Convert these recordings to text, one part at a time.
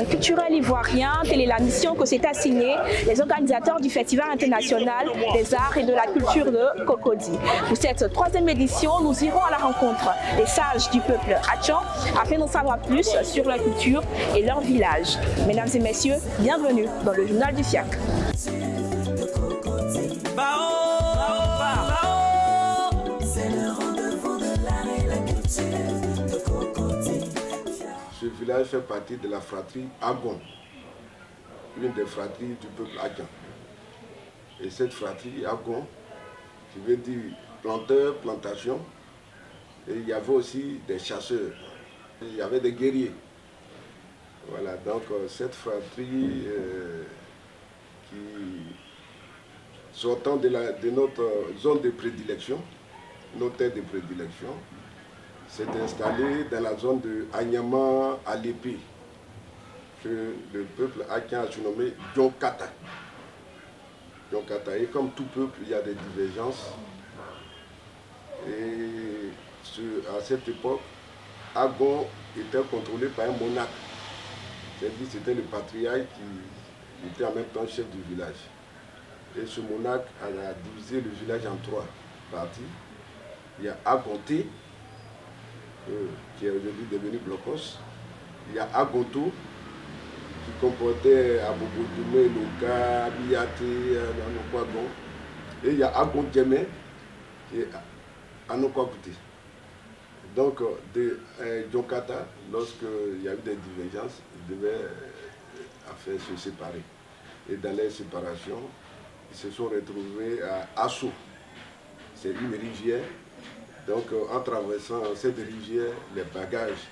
culturel ivoirien, telle est la mission que s'est assignée les organisateurs du Festival international des arts et de la culture de Cocody. Pour cette troisième édition, nous irons à la rencontre des sages du peuple Atchan afin d'en savoir plus sur leur culture et leur village. Mesdames et messieurs, bienvenue dans le journal du FIAC. Ce village fait partie de la fratrie Agon, une des fratries du peuple Atchan. Et cette fratrie Agon, qui veut dire planteur, plantation, et il y avait aussi des chasseurs, il y avait des guerriers. Voilà, donc cette fratrie qui, sortant de notre zone de prédilection, notre terre de prédilection, s'est installée dans la zone de Anyama à l'épée, que le peuple Atchan a surnommé Djonkata. Et comme tout peuple, il y a des divergences. Et à cette époque, Agon était contrôlé par un monarque. C'est-à-dire c'était le patriarche qui était en même temps chef du village. Et ce monarque a divisé le village en trois parties. Il y a Agonté, qui est aujourd'hui devenu Blocos. Il y a Agonto, qui comportait Abobodoumé, Loka, Biaté, Anokwagon. Et il y a Agondjeme, qui est Anokwabouté. Donc, de Djonkata, lorsqu'il y a eu des divergences, ils devaient se séparer. Et dans les séparations, ils se sont retrouvés à Asso. C'est une rivière. Donc, en traversant cette rivière, les bagages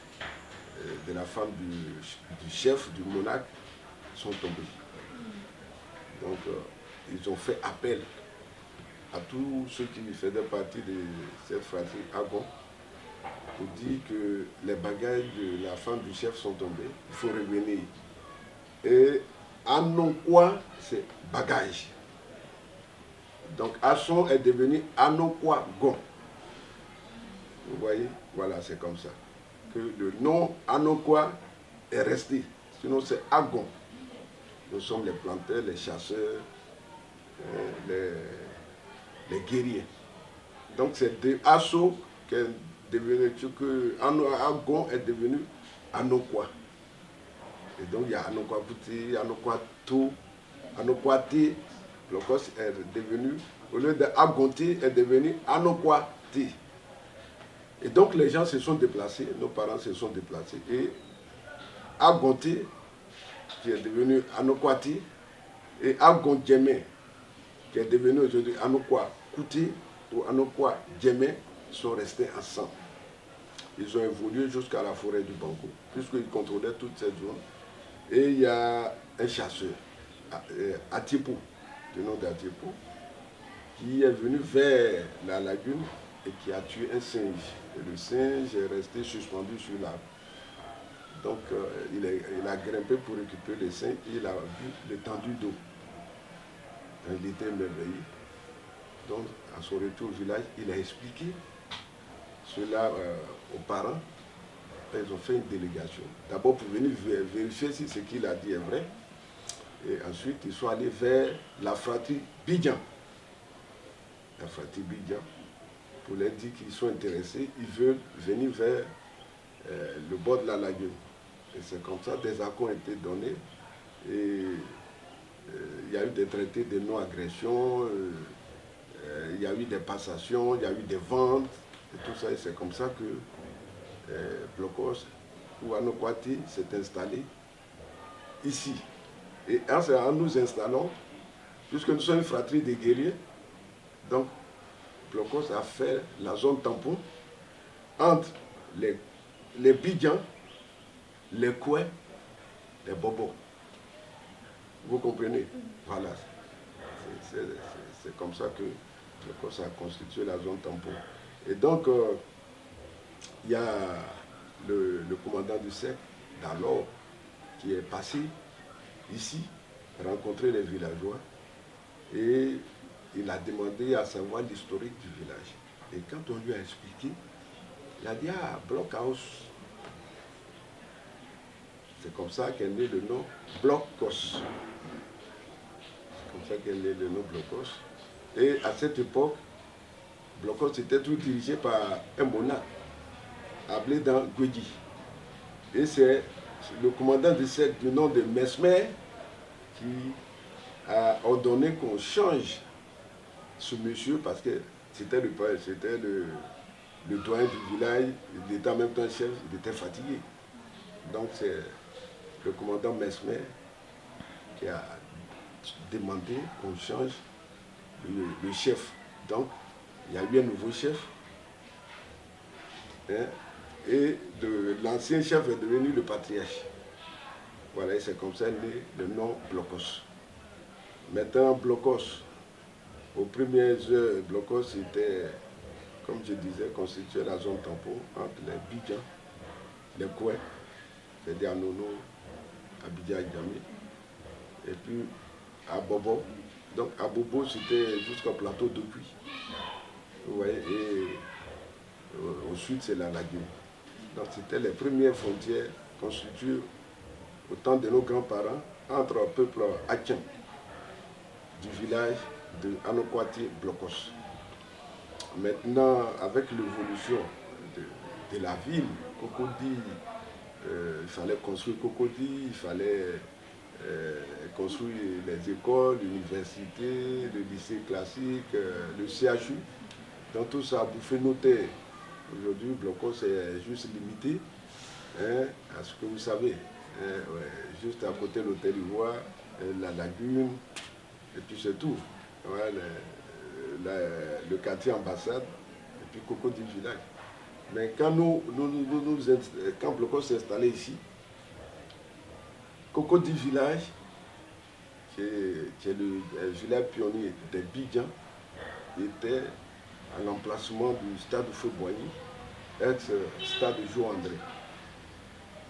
de la femme du chef, du monarque, sont tombés. Donc, ils ont fait appel à tous ceux qui faisaient partie de cette fratrie Agon pour dire que les bagages de la femme du chef sont tombés, il faut revenir. Et Anokwa, c'est bagage. Donc Asson est devenu Anokwa Gon. Vous voyez, voilà, c'est comme ça. Que le nom Anokwa est resté. Sinon, c'est Agon. Nous sommes les planteurs, les chasseurs, les guerriers. Donc c'est de Asso qu'est devenu, que Agon est devenu Anokwa. Et donc il y a Anokwabouti, Anokwato, Anokwate. Blocos est devenu, au lieu d'Agonté, est devenu Anokwate. Et donc les gens se sont déplacés, nos parents se sont déplacés. Et Agonté, qui est devenu Anokwate, et Agondjeme, qui est devenu aujourd'hui Anokwakouté ou Anokwajeme, sont restés ensemble. Ils ont évolué jusqu'à la forêt du Bango, puisqu'ils contrôlaient toute cette zone. Et il y a un chasseur, Atipo, du nom d'Atipo, qui est venu vers la lagune et qui a tué un singe. Et le singe est resté suspendu sur l'arbre. Donc il a grimpé pour récupérer le singe et il a vu l'étendue d'eau. Il était merveilleux. Donc à son retour au village, il a expliqué cela aux parents. Ils ont fait une délégation. D'abord pour venir vérifier si ce qu'il a dit est vrai. Et ensuite, ils sont allés vers la fratrie Bidjan. La fratrie Bidjan, pour leur dire qu'ils sont intéressés, ils veulent venir vers le bord de la lagune. Et c'est comme ça, des accords ont été donnés. Et il y a eu des traités de non-agression, il y a eu des passations, il y a eu des ventes, et tout ça. Et c'est comme ça que Blocos ou Anokwati s'est installé ici. Et en nous installant, puisque nous sommes une fratrie de guerriers, donc Blocos a fait la zone tampon entre les Bidjans, les Koué, les Bobos. Vous comprenez? Voilà. C'est comme ça que Blocos a constitué la zone tampon. Et donc, il y a le commandant du cercle d'alors qui est passé ici, rencontrer les villageois, et il a demandé à savoir l'historique du village. Et quand on lui a expliqué, il a dit, ah, Blockhouse, C'est comme ça qu'est né le nom Blocos. C'est comme ça qu'est né le nom Blocos. Et à cette époque, Blocos était tout dirigé par un monarque, appelé dans Guedi. Et c'est le commandant de cette du nom de Mesmer qui a ordonné qu'on change ce monsieur parce que c'était le doyen du village, il était en même temps chef, il était fatigué. Donc c'est le commandant Mesmer qui a demandé qu'on change le chef. Donc il y a eu un nouveau chef. Hein, et l'ancien chef est devenu le patriarche. Voilà, et c'est comme ça né le nom Blocos. Maintenant, Blocos, aux premières heures, Blocos était, comme je disais, constitué la zone tampon entre les Bidjan, les Koué, c'est-à-dire Nono, Abidjan et Djamé, et puis à Bobo. Donc à Bobo, c'était jusqu'au plateau de Puy. Vous voyez, et au sud, c'est la lagune. Donc c'était les premières frontières constituées au temps de nos grands-parents entre le peuple Atien du village de Anokwati Blocos. Maintenant, avec l'évolution de la ville, Cocody, il fallait construire Cocody, il fallait construire les écoles, l'université, le lycée classique, le CHU. Donc tout ça a bouffé nos terres. Aujourd'hui, Blocos est juste limité à ce que vous savez. Juste à côté de l'hôtel Ivoire, la lagune, et puis c'est tout. Ouais, le quartier ambassade, et puis Cocody village. Mais quand quand Blocos s'est installé ici, Cocody village, qui est le village pionnier des Bidjan, était à l'emplacement du stade Feu-Boigny, ex-stade Joe-André.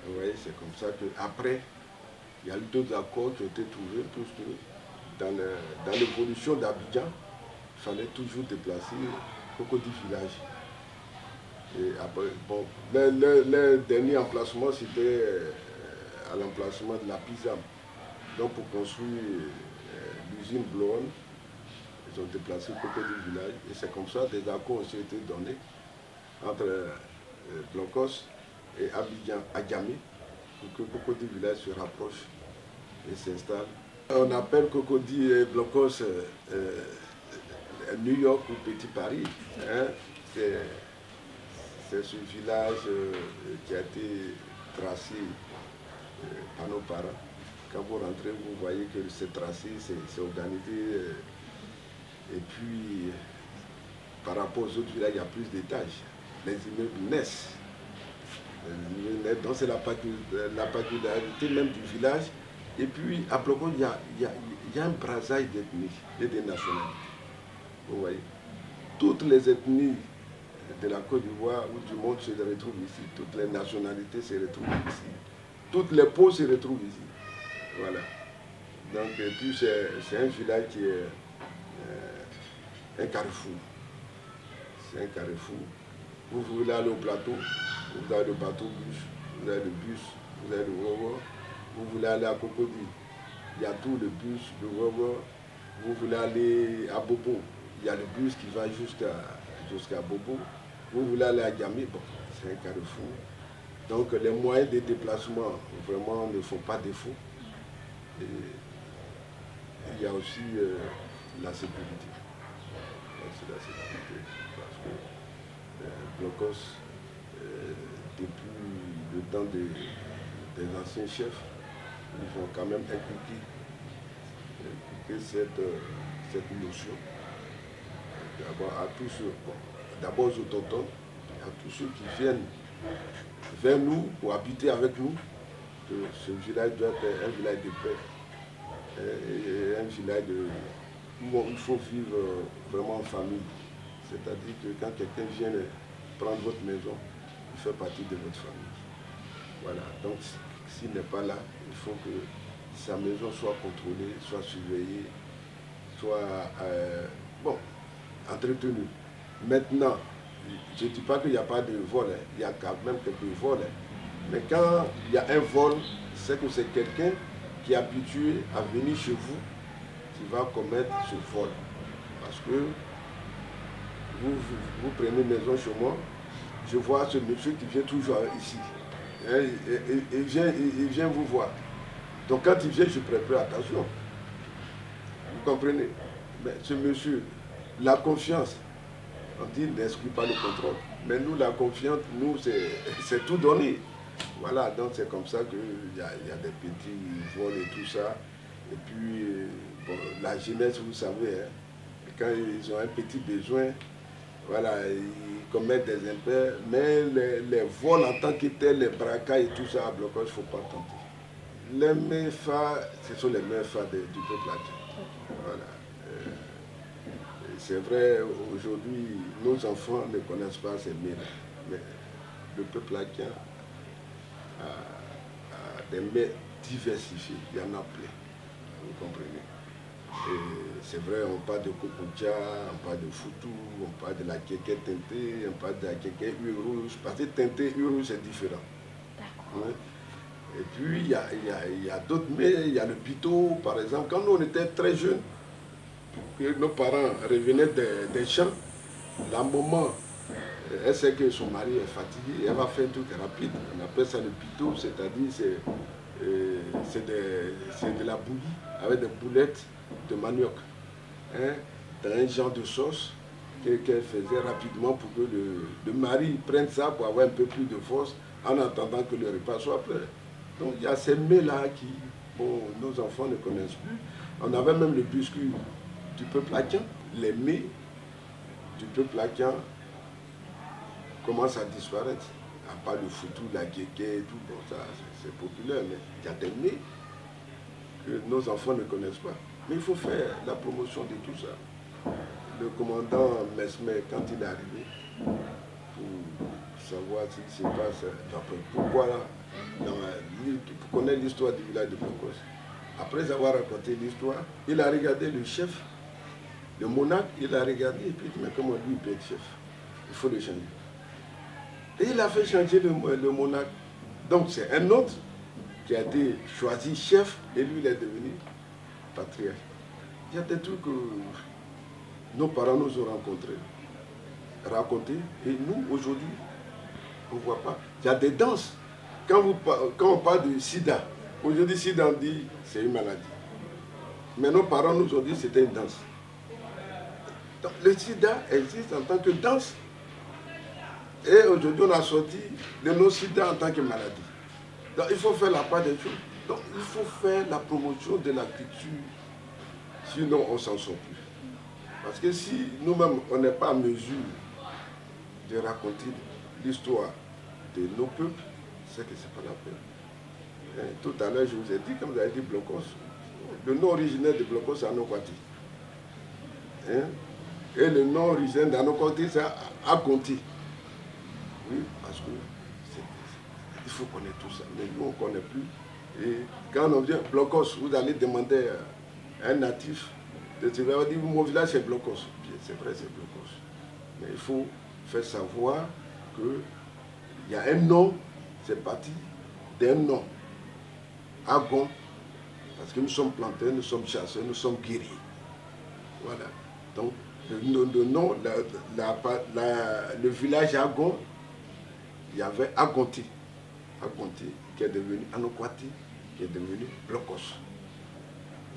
Vous voyez, c'est comme ça qu'après, il y a eu d'autres accords qui ont été trouvés, parce que dans l'évolution d'Abidjan, il fallait toujours déplacer Cocody village. Et après, bon, le dernier emplacement, c'était à l'emplacement de la Pisam. Donc pour construire l'usine Blonde, ils ont déplacé Cocody village. Et c'est comme ça que des accords ont été donnés entre Blocos et Abidjan à Djamé pour que Cocody village se rapproche et s'installe. On appelle Cocody et Blocos New York ou Petit Paris. Hein. C'est ce village qui a été tracé par nos parents. Quand vous rentrez, vous voyez que c'est tracé, c'est organisé. Et puis, par rapport aux autres villages, il y a plus d'étages. Les immeubles naissent. Donc c'est la particularité même du village. Et puis, à Blocos, il y a un brassage d'ethnies et de nationalités. Vous voyez, toutes les ethnies de la Côte d'Ivoire ou du monde se retrouvent ici. Toutes les nationalités se retrouvent ici. Toutes les peaux se retrouvent ici. Voilà. Donc, et puis c'est un village qui est un carrefour. C'est un carrefour. Vous voulez aller au plateau, vous avez le bateau bus, vous avez le bus, vous avez le Wowo. Vous voulez aller à Cocody, il y a tout, le bus, le Wowo. Vous voulez aller à Bobo, il y a le bus qui va jusqu'à Bobo. Vous voulez aller à Djamé, bon, c'est un carrefour. Donc les moyens de déplacement vraiment ne font pas défaut. Et il y a aussi la sécurité. C'est la sécurité. Parce que Blocos, depuis le temps des anciens chefs, ils ont quand même inculqué cette notion. D'abord aux autochtones, à tous ceux qui viennent vers nous pour habiter avec nous, que ce village doit être un village de paix, et un village où il faut vivre vraiment en famille. C'est-à-dire que quand quelqu'un vient prendre votre maison, il fait partie de votre famille. Voilà, donc s'il n'est pas là, il faut que sa maison soit contrôlée, soit surveillée, soit entretenue. Maintenant, je ne dis pas qu'il n'y a pas de vol, il y a quand même quelques vols. Mais quand il y a un vol, c'est que c'est quelqu'un qui est habitué à venir chez vous qui va commettre ce vol. Parce que vous prenez une maison chez moi, je vois ce monsieur qui vient toujours ici. Il vient vous voir. Donc quand il vient, je prépare attention. Vous comprenez? Mais ce monsieur, la confiance, on dit n'exclut pas le contrôle. Mais nous, la confiance, nous, c'est tout donné. Voilà, donc c'est comme ça qu'il y a des petits vols et tout ça. Et puis, bon, la jeunesse, vous savez, hein, quand ils ont un petit besoin, voilà, ils commettent des impairs. Mais les vols en tant que tels, les braquages et tout ça, à blocage, il ne faut pas tenter. Les méfats, ce sont les méfats du peuple haïtien. Voilà. C'est vrai, aujourd'hui, nos enfants ne connaissent pas ces mets, mais le peuple haïtien a des mets diversifiés, il y en a plein, vous comprenez. Et c'est vrai, on parle de kokocha, on parle de foutou, on parle de la kéké teintée, on parle de la kéké huile rouge, parce que teintée, huile rouge, c'est différent. Ouais. Et puis, il y a d'autres mets, il y a le pito, par exemple. Quand nous, on était très jeunes, que nos parents revenaient des champs, la maman, elle sait que son mari est fatigué, elle va faire un truc rapide. On appelle ça le pito, c'est-à-dire c'est de la bouillie avec des boulettes de manioc, hein, dans un genre de sauce qu'elle faisait rapidement pour que le mari prenne ça pour avoir un peu plus de force en attendant que le repas soit prêt. Donc il y a ces mets-là qui, bon, nos enfants ne connaissent plus. On avait même le biscuit du peuple haïtien, les mets du peuple haïtien commencent à disparaître. À part le foutou, la kéké et tout, bon, ça c'est populaire, mais il y a des mets que nos enfants ne connaissent pas. Mais il faut faire la promotion de tout ça. Le commandant Mesmer, quand il est arrivé, pour savoir ce qui se passe, pourquoi, pour connaître l'histoire du village de Blocos, après avoir raconté l'histoire, il a regardé le chef, le monarque, il a regardé et puis il dit, mais comment lui il peut être chef? Il faut le changer. Et il a fait changer le monarque. Donc c'est un autre qui a été choisi chef et lui il est devenu patriarche. Il y a des trucs que nos parents nous ont racontés et nous aujourd'hui on ne voit pas. Il y a des danses. Quand on parle de sida, aujourd'hui sida on dit c'est une maladie. Mais nos parents nous ont dit que c'était une danse. Donc, le sida existe en tant que danse. Et aujourd'hui on a sorti le non-sida en tant que maladie. Donc il faut faire la part des choses. Donc il faut faire la promotion de la culture. Sinon on ne s'en sort plus. Parce que si nous-mêmes on n'est pas en mesure de raconter l'histoire de nos peuples, c'est que ce n'est pas la peine. Et tout à l'heure je vous ai dit, comme vous avez dit Blocos, le nom originaire de Blocos c'est Anokwati. Et le nom originaire d'Anokwati c'est Akonti. Oui, parce que il faut connaître tout ça. Mais nous, on ne connaît plus. Et quand on vient Blocos, vous allez demander à un natif de se dire, mon village c'est Blocos. C'est vrai, c'est Blocos. Mais il faut faire savoir qu'il y a un nom, c'est parti d'un nom. Agon, parce que nous sommes planteurs, nous sommes chasseurs, nous sommes guerriers. Voilà. Donc, le nom, le village Agon, il y avait Agonti, qui est devenu Anokwati, qui est devenu Blocos.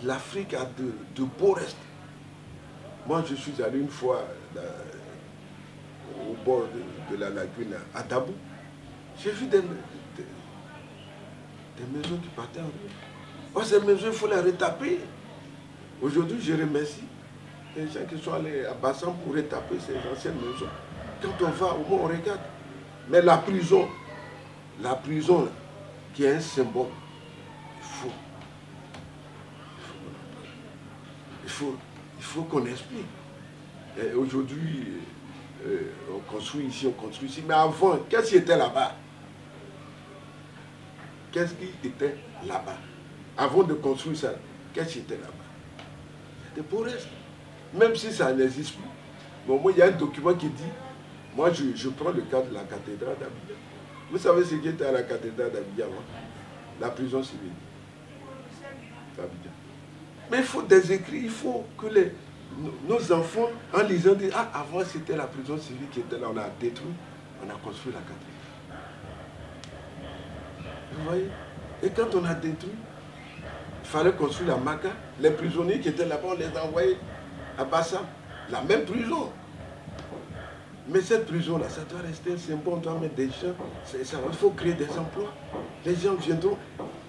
L'Afrique a de beaux restes. Moi, je suis allé une fois au bord de la lagune à Dabou. J'ai vu des maisons qui partaient en rue. Oh, ces maisons, il faut les retaper. Aujourd'hui, je remercie les gens qui sont allés à Bassam pour retaper ces anciennes maisons. Quand on va, au moins on regarde. Mais la prison qui est un symbole, il faut qu'on explique. Aujourd'hui, on construit ici, mais avant, qu'est-ce qui était là-bas? Qu'est-ce qui était là-bas? Avant de construire ça, qu'est-ce qui était là-bas? Des beaux restes. Même si ça n'existe plus. Bon, moi, il y a un document qui dit, moi, je prends le cas de la cathédrale d'Abidjan. Vous savez ce qui était à la cathédrale d'Abidjan? la prison civile. Mais il faut des écrits, il faut que nos enfants, en lisant, disent, ah, avant c'était la prison civile qui était là, on a détruit, on a construit la quatrième. Vous voyez? Et quand on a détruit, il fallait construire la Maca. Les prisonniers qui étaient là-bas, on les a envoyés à Bassam, la même prison. Mais cette prison-là, ça doit rester un symbole, on doit mettre des gens, il faut créer des emplois. Les gens viendront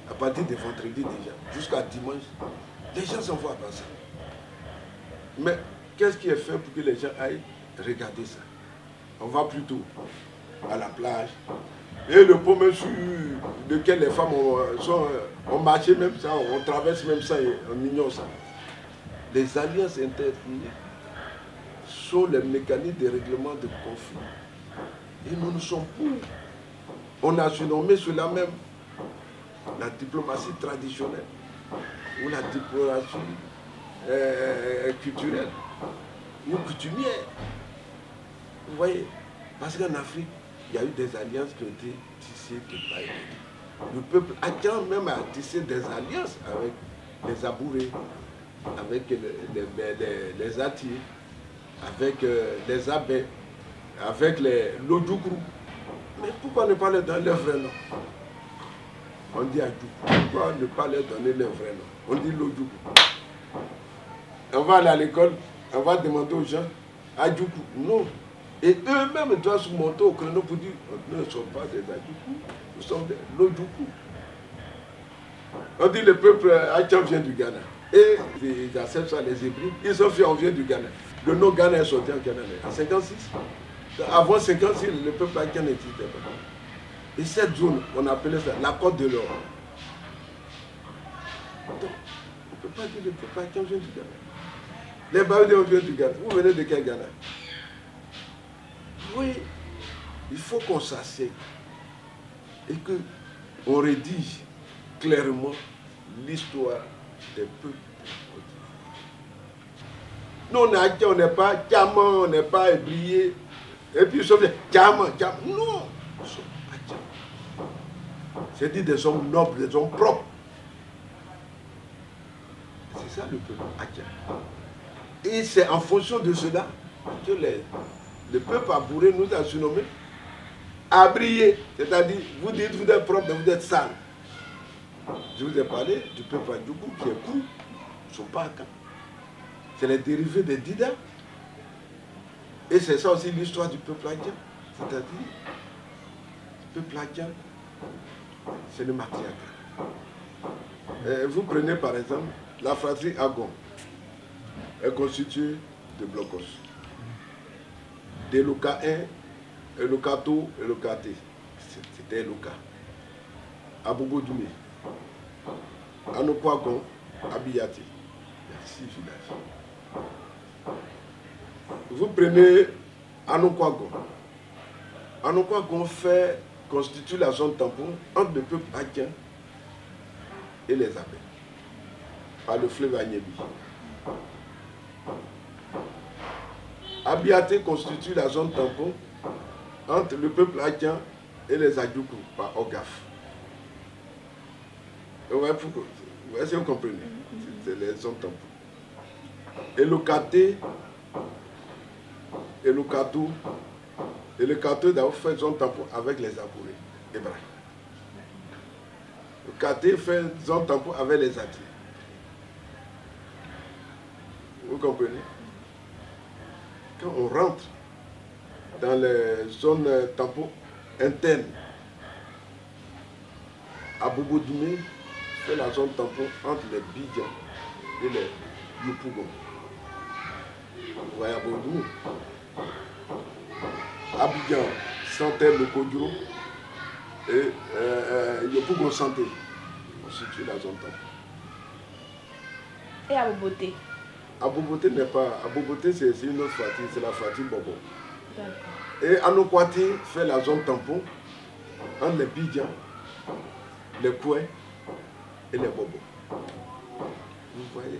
à partir de vendredi déjà, jusqu'à dimanche. Les gens s'en vont à Bassam. Mais qu'est-ce qui est fait pour que les gens aillent regarder ça? On va plutôt à la plage. Et le pont même sur lequel les femmes ont marché, même ça, on traverse même ça, on ignore ça. Les alliances interethniques sont les mécanismes de règlement de conflits. Et nous sommes pour. On a surnommé cela même la diplomatie traditionnelle ou la diplomatie culturelle ou coutumière. Vous voyez? Parce qu'en Afrique, il y a eu des alliances qui ont été tissées de part et d'autre. Le peuple Adjan même a tissé des alliances avec les Abourés, avec les Atiers, avec les Abés, avec les Lodjoukrou. Mais pourquoi ne pas leur donner leur vrai nom? On dit Adjoukrou. Pourquoi ne pas leur donner leur vrai nom? On dit Lodjoukrou. On va aller à l'école, on va demander aux gens Adjoukrou. Non. Et eux-mêmes doivent se monter au créneau pour dire nous ne sommes pas des Adjoukrou, nous sommes des Lodjoukrou. On dit le peuple Adjan vient du Ghana. Et ils acceptent ça, les Hébreux. Ils sont fiers, on vient du Ghana. Le nom Ghana est sorti en Ghana en 56. Avant 56, le peuple Adjan n'existait pas. Et cette zone, on appelait ça la Côte de l'Or. Donc, on ne peut pas dire le peuple Adjan vient du Ghana. Les Baoudés viennent du Ghana. Vous venez de quel Ghana? Oui, il faut qu'on s'assied et qu'on rédige clairement l'histoire des peuples. Nous, on n'est pas Djaman, on n'est pas Ébrié. Et puis, sauf Djaman. Non, nous sommes Adjan. C'est-à-dire des hommes nobles, des hommes propres. C'est ça le peuple Adjan. Et c'est en fonction de cela que le peuple Abouré nous a surnommés Abrié. C'est-à-dire, vous dites vous êtes propre, mais vous êtes sale. Je vous ai parlé du peuple Adjoukou qui est couru. Ils ne sont pas à camp. C'est les dérivés des Dida. Et c'est ça aussi l'histoire du peuple Adjan. C'est-à-dire, le peuple Adjan, c'est le matriarcat. Vous prenez par exemple la fratrie Agon. Elle est constituée de blocos. Des Loka 1, Lokato et Lokaté. C'était Loka. Abobo Doumé. Anokwagon, Abiyati. Il y a 6 villages. Vous prenez Anokwagon. Anokwagon constitue la zone tampon entre le peuple Adjan et les Abés, par le fleuve Agnébi. Abiyati constitue la zone tampon entre le peuple Adjan et les Adjoukou, par Ogaf. Est-ce que vous comprenez? C'est les zones tampons. Et le Katé, et le Katou, et le Katou d'abord fait zone tampon avec les Abourés, Hébraïs. Le Katé fait zone tampon avec les Atiers. Vous comprenez? Quand on rentre dans les zones tampons internes, Abobo Doumé fait la zone tampon entre les Bidjan et les Yopougon. Vous voyez Abobo Doumé. Abidjan, Santé, le Kodjo et Yopougon Santé constitue la zone tampon. Et Aboboté? Aboboté n'est pas. Aboboté, c'est une autre fratrie, c'est la fratrie Bobo. D'accord. Et Anokwati fait la zone tampon entre les Bidjan, les Koué et les Bobo. Vous voyez?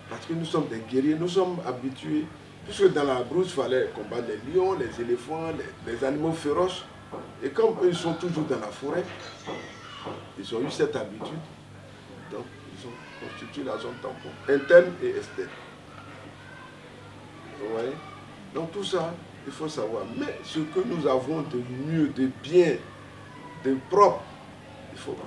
Parce que nous sommes des guerriers, nous sommes habitués, puisque dans la brousse, il fallait combattre les lions, les éléphants, les animaux féroces. Et comme eux, ils sont toujours dans la forêt, ils ils ont eu cette habitude. Donc, ils ont constitué la zone tampon, interne et externe. Vous voyez? Donc tout ça, il faut savoir. Mais ce que nous avons de mieux, de bien, de propre, il faut que